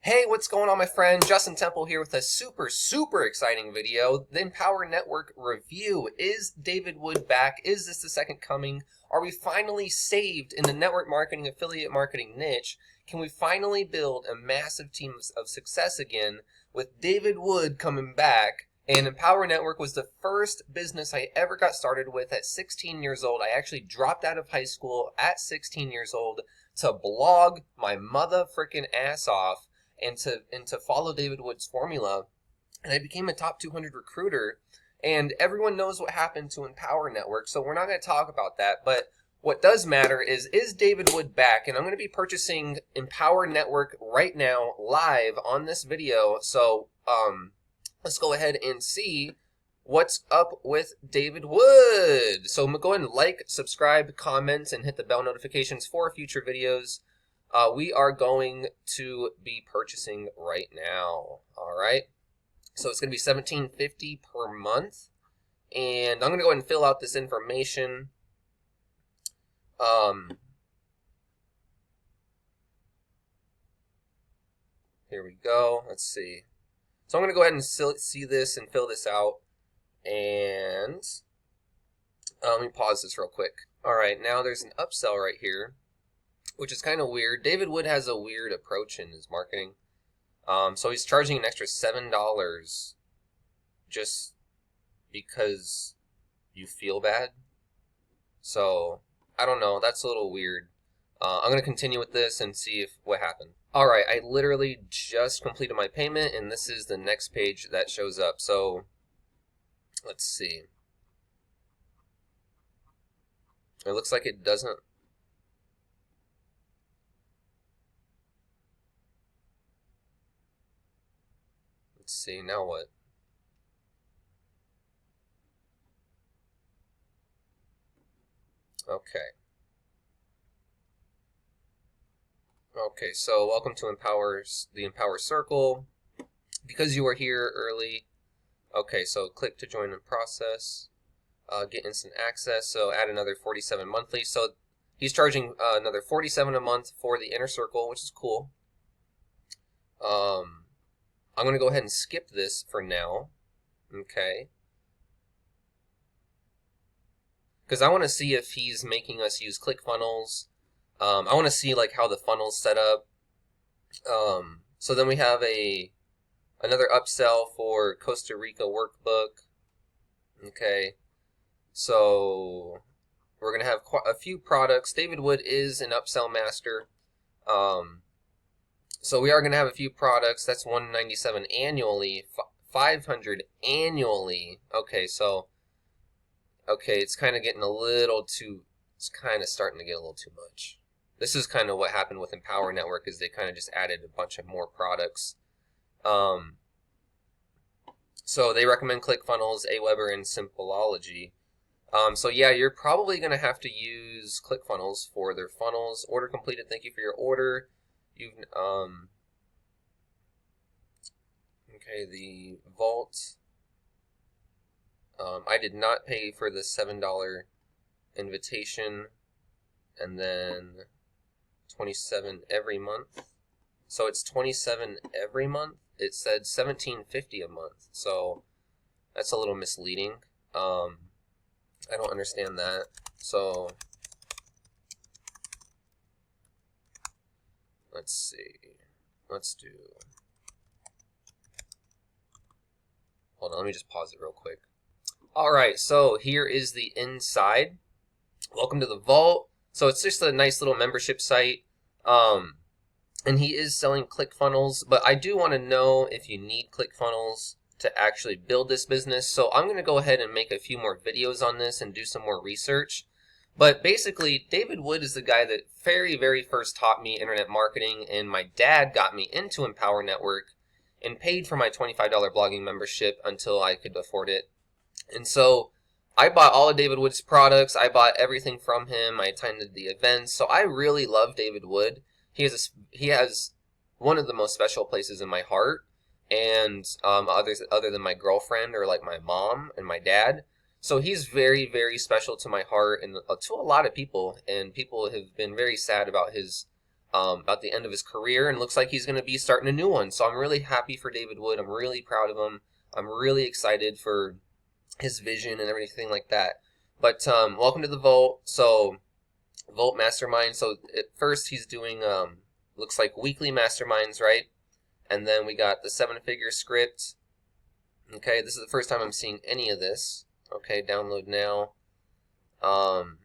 Hey, what's going on, my friend? Justin Temple here with a super exciting video. The Empower Network review. Is David Wood back? Is this the second coming? Are we finally saved in the network marketing, affiliate marketing niche? Can we finally build a massive team of success again with David Wood coming back? And Empower Network was the first business I ever got started with at 16 years old. I actually dropped out of high school at 16 years old to blog my mother freaking ass off and to follow David Wood's formula. And I became a top 200 recruiter. And everyone knows what happened to Empower Network, so we're not going to talk about that. But what does matter is David Wood back? And I'm going to be purchasing Empower Network right now, live on this video. So let's go ahead and see what's up with David Wood. So I'm going to go ahead and like, subscribe, comment, and hit the bell notifications for future videos. We are going to be purchasing right now. All right. So it's going to be $17.50 per month. And I'm going to go ahead and fill out this information. Here we go. Let's see. So I'm going to go ahead and see this and fill this out. And let me pause this real quick. All right. Now there's an upsell right here, which is kind of weird. David Wood has a weird approach in his marketing. So he's charging an extra $7 just because you feel bad. So I don't know. That's a little weird. I'm going to continue with this and see what happened. All right. I literally just completed my payment, and this is the next page that shows up. So let's see. It looks like it doesn't. Let's see, now what? Okay. Okay, so welcome to the Empower Circle. Because you are here early. Okay, so click to join the process. Get instant access, so add another $47 monthly. So he's charging another $47 a month for the inner circle, which is cool. I'm going to go ahead and skip this for now, okay? Because I want to see if he's making us use ClickFunnels. I want to see like how the funnel's set up. So then we have another upsell for Costa Rica Workbook. Okay, so we're going to have a few products. David Wood is an upsell master. So we are going to have a few products. That's $197 annually, $500 annually. Okay, so it's kind of getting a little too. It's kind of starting to get a little too much. This is kind of what happened with Empower Network, is they kind of just added a bunch of more products. So they recommend ClickFunnels, Aweber, and Simpleology. So yeah, you're probably going to have to use ClickFunnels for their funnels. Order completed. Thank you for your order. Okay, the vault. I did not pay for the $7 invitation, and then $27 every month. So it's $27 every month. It said $17.50 a month, so that's a little misleading. I don't understand that. So let's see. Let's do. Hold on, let me just pause it real quick. All right, so here is the inside. Welcome to the vault. So it's just a nice little membership site. And he is selling ClickFunnels, but I do want to know if you need ClickFunnels to actually build this business. So I'm going to go ahead and make a few more videos on this and do some more research. But basically, David Wood is the guy that very first taught me internet marketing, and my dad got me into Empower Network and paid for my $25 blogging membership until I could afford it. And so I bought all of David Wood's products. I bought everything from him. I attended the events. So I really love David Wood. He has one of the most special places in my heart, and other than my girlfriend or like my mom and my dad. So he's very special to my heart and to a lot of people, and people have been very sad about his about the end of his career, and looks like he's going to be starting a new one. So I'm really happy for David Wood. I'm really proud of him. I'm really excited for his vision and everything like that. But welcome to the Vault. So Vault Mastermind. So at first he's doing looks like weekly masterminds, right? And then we got the 7-figure script. Okay, this is the first time I'm seeing any of this. Okay, download now. I'm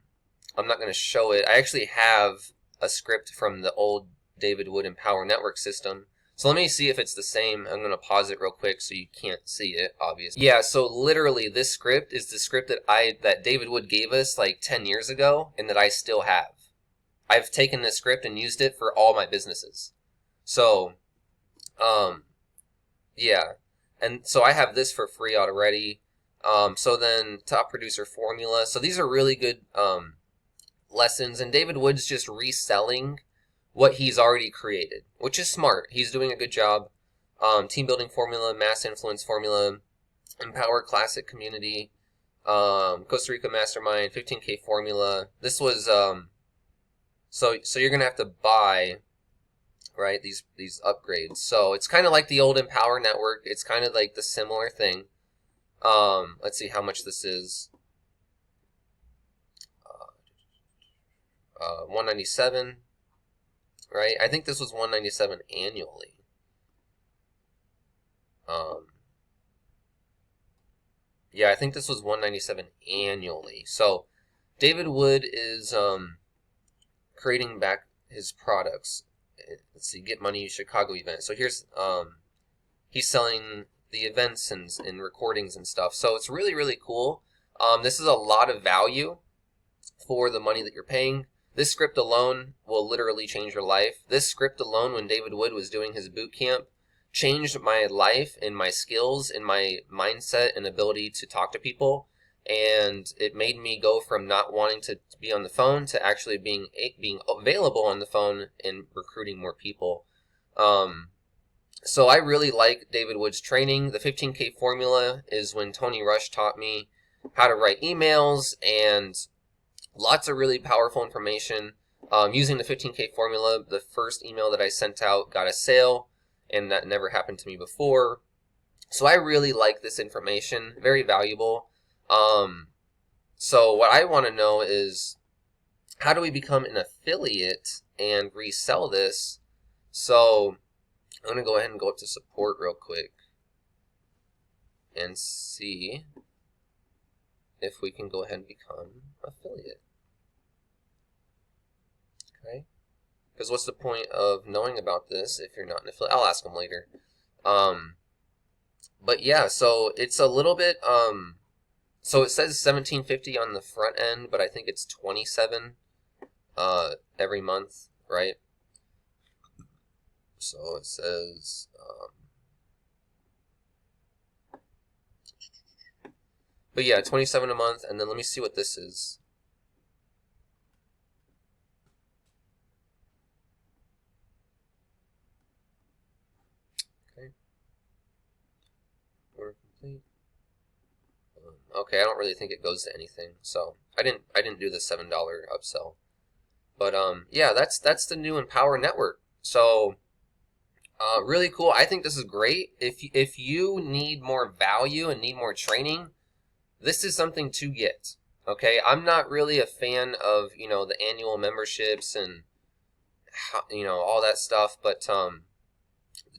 not going to show it. I actually have a script from the old David Wood Empower Network system. So let me see if it's the same. I'm going to pause it real quick so you can't see it, obviously. Yeah, so literally this script is the script that David Wood gave us like 10 years ago and that I still have. I've taken this script and used it for all my businesses. So, yeah. And so I have this for free already. So then top producer formula. So these are really good lessons, and David Wood's just reselling what he's already created, which is smart. He's doing a good job. Team building formula, mass influence formula, empower classic community, Costa Rica mastermind, 15K formula. This was so you're gonna have to buy, right, these upgrades. So it's kind of like the old Empower Network. It's kind of like the similar thing. Let's see how much this is. 197, right? I think this was 197 annually. Yeah, I think this was 197 annually. So David Wood is creating back his products. Let's see, Get Money Chicago event. So here's he's selling the events and recordings and stuff. So it's really, really cool. This is a lot of value for the money that you're paying. This script alone will literally change your life. This script alone, when David Wood was doing his boot camp, changed my life and my skills and my mindset and ability to talk to people. And it made me go from not wanting to be on the phone to actually being available on the phone and recruiting more people. So I really like David Wood's training. The 15K formula is when Tony Rush taught me how to write emails, and lots of really powerful information. Using the 15K formula, the first email that I sent out got a sale, and that never happened to me before. So I really like this information, very valuable. So what I want to know is, how do we become an affiliate and resell this? So I'm going to go ahead and go up to support real quick and see if we can go ahead and become affiliate. Okay, because what's the point of knowing about this if you're not an affiliate? I'll ask them later. But yeah, so it's a little bit, so it says $17.50 on the front end, but I think it's $27 every month, right? So it says, but yeah, $27 a month, and then let me see what this is. Okay. Order complete. Okay, I don't really think it goes to anything, so I didn't do the $7 upsell. But yeah, that's the new Empower Network. So really cool. I think this is great. If you need more value and need more training, this is something to get. Okay, I'm not really a fan of, you know, the annual memberships and, you know, all that stuff, but the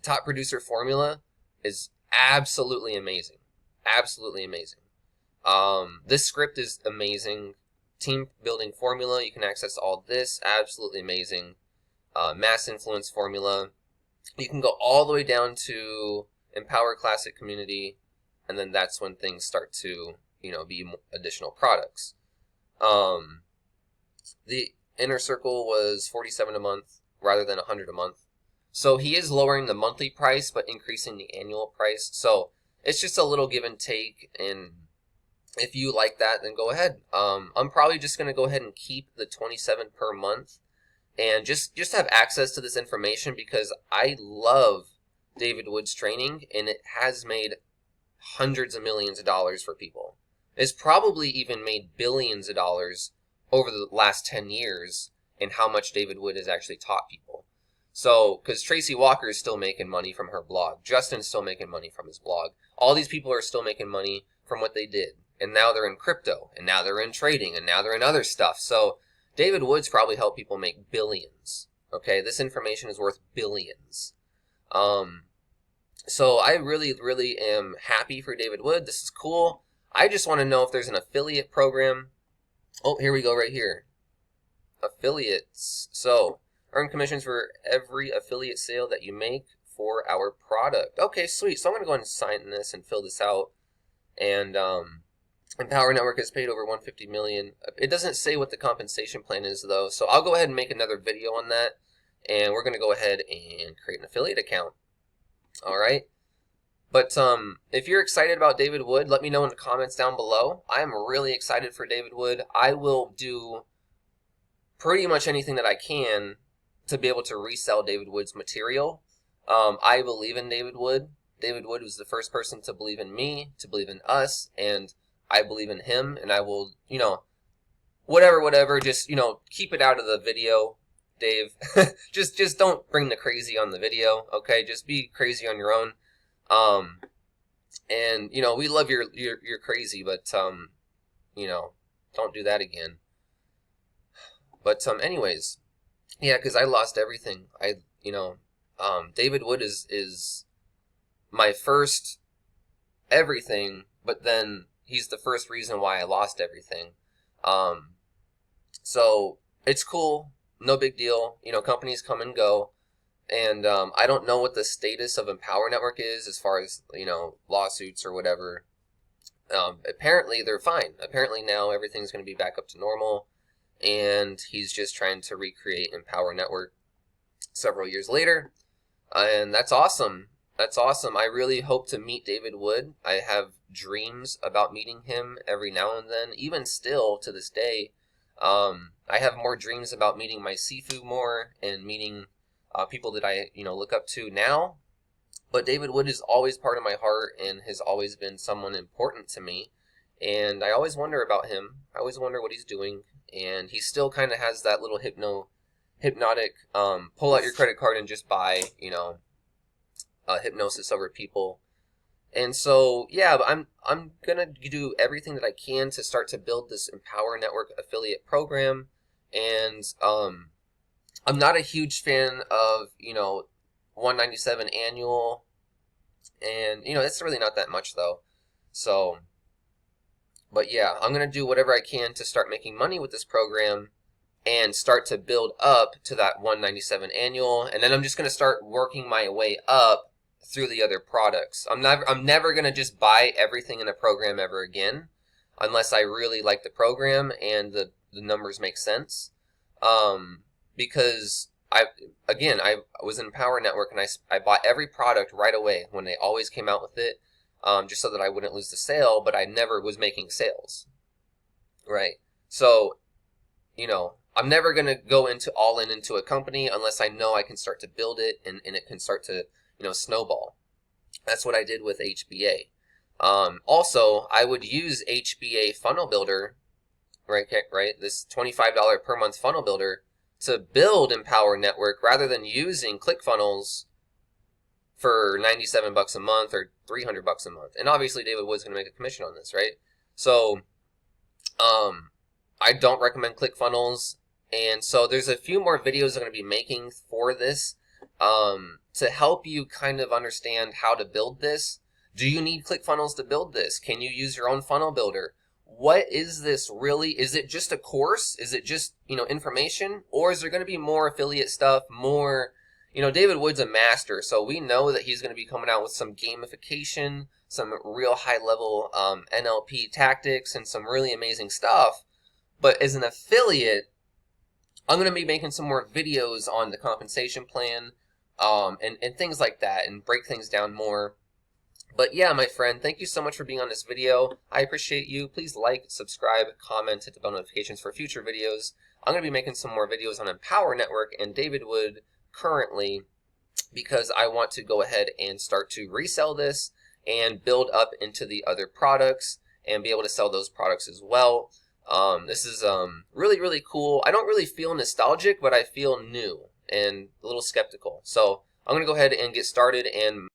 top producer formula is absolutely amazing. Absolutely amazing. This script is amazing. Team building formula, you can access all this. Absolutely amazing. Mass influence formula. You can go all the way down to Empower Classic Community, and then that's when things start to, you know, be additional products. The inner circle was $47 a month rather than $100 a month. So he is lowering the monthly price but increasing the annual price. So it's just a little give and take, and if you like that, then go ahead. I'm probably just going to go ahead and keep the $27 per month and just have access to this information, because I love David Wood's training, and it has made hundreds of millions of dollars for people. It's probably even made billions of dollars over the last 10 years, and how much David Wood has actually taught people. So, because Tracy Walker is still making money from her blog. Justin's still making money from his blog. All these people are still making money from what they did. And now they're in crypto, and now they're in trading, and now they're in other stuff. So, David Wood's probably helped people make billions. Okay, this information is worth billions. So I really, really am happy for David Wood. This is cool. I just want to know if there's an affiliate program. Oh, here we go right here. Affiliates. So, earn commissions for every affiliate sale that you make for our product. Okay, sweet. So I'm going to go ahead and sign this and fill this out. And Empower Network has paid over $150 million. It doesn't say what the compensation plan is, though. So I'll go ahead and make another video on that. And we're going to go ahead and create an affiliate account. All right. But if you're excited about David Wood, let me know in the comments down below. I'm really excited for David Wood. I will do pretty much anything that I can to be able to resell David Wood's material. I believe in David Wood. David Wood was the first person to believe in me, to believe in us, and I believe in him, and I will, whatever, just, keep it out of the video, Dave. just don't bring the crazy on the video, okay? Just be crazy on your own. And, we love your crazy, but, don't do that again. But, anyways, yeah, because I lost everything. David Wood is my first everything, but then he's the first reason why I lost everything. So it's cool, no big deal. Companies come and go, and I don't know what the status of Empower Network is as far as lawsuits or whatever. Apparently they're fine. Apparently now everything's going to be back up to normal, and he's just trying to recreate Empower Network several years later, and that's awesome. That's awesome. I really hope to meet David Wood. I have dreams about meeting him every now and then, even still to this day. I have more dreams about meeting my Sifu more and meeting people that I look up to now. But David Wood is always part of my heart and has always been someone important to me. And I always wonder about him. I always wonder what he's doing. And he still kind of has that little hypnotic, pull out your credit card and just buy, hypnosis over people. And so, yeah, I'm gonna do everything that I can to start to build this Empower Network affiliate program. And I'm not a huge fan of $197 annual, and it's really not that much though. So, but yeah, I'm gonna do whatever I can to start making money with this program and start to build up to that $197 annual, and then I'm just gonna start working my way up through the other products. I'm never gonna just buy everything in a program ever again, unless I really like the program and the numbers make sense. Because I was in Empower Network, and I bought every product right away when they always came out with it, just so that I wouldn't lose the sale. But I never was making sales, right? So, I'm never gonna go all in into a company unless I know I can start to build it and it can start to snowball. That's what I did with HBA. Also, I would use HBA Funnel Builder, right? This $25 per month funnel builder to build Empower Network rather than using ClickFunnels for $97 a month or $300 a month. And obviously, David Wood's going to make a commission on this, right? So, I don't recommend ClickFunnels. And so there's a few more videos I'm going to be making for this, to help you kind of understand how to build this. Do you need ClickFunnels to build this? Can you use your own funnel builder? What is this really? Is it just a course? Is it just, information? Or is there going to be more affiliate stuff, more, David Wood's a master, so we know that he's going to be coming out with some gamification, some real high level NLP tactics, and some really amazing stuff. But as an affiliate, I'm going to be making some more videos on the compensation plan, and things like that, and break things down more. But yeah, my friend, thank you so much for being on this video. I appreciate you. Please like, subscribe, comment, hit the bell notifications for future videos. I'm going to be making some more videos on Empower Network and David Wood currently, because I want to go ahead and start to resell this and build up into the other products and be able to sell those products as well. This is really, really cool. I don't really feel nostalgic, but I feel new and a little skeptical. So I'm going to go ahead and get started and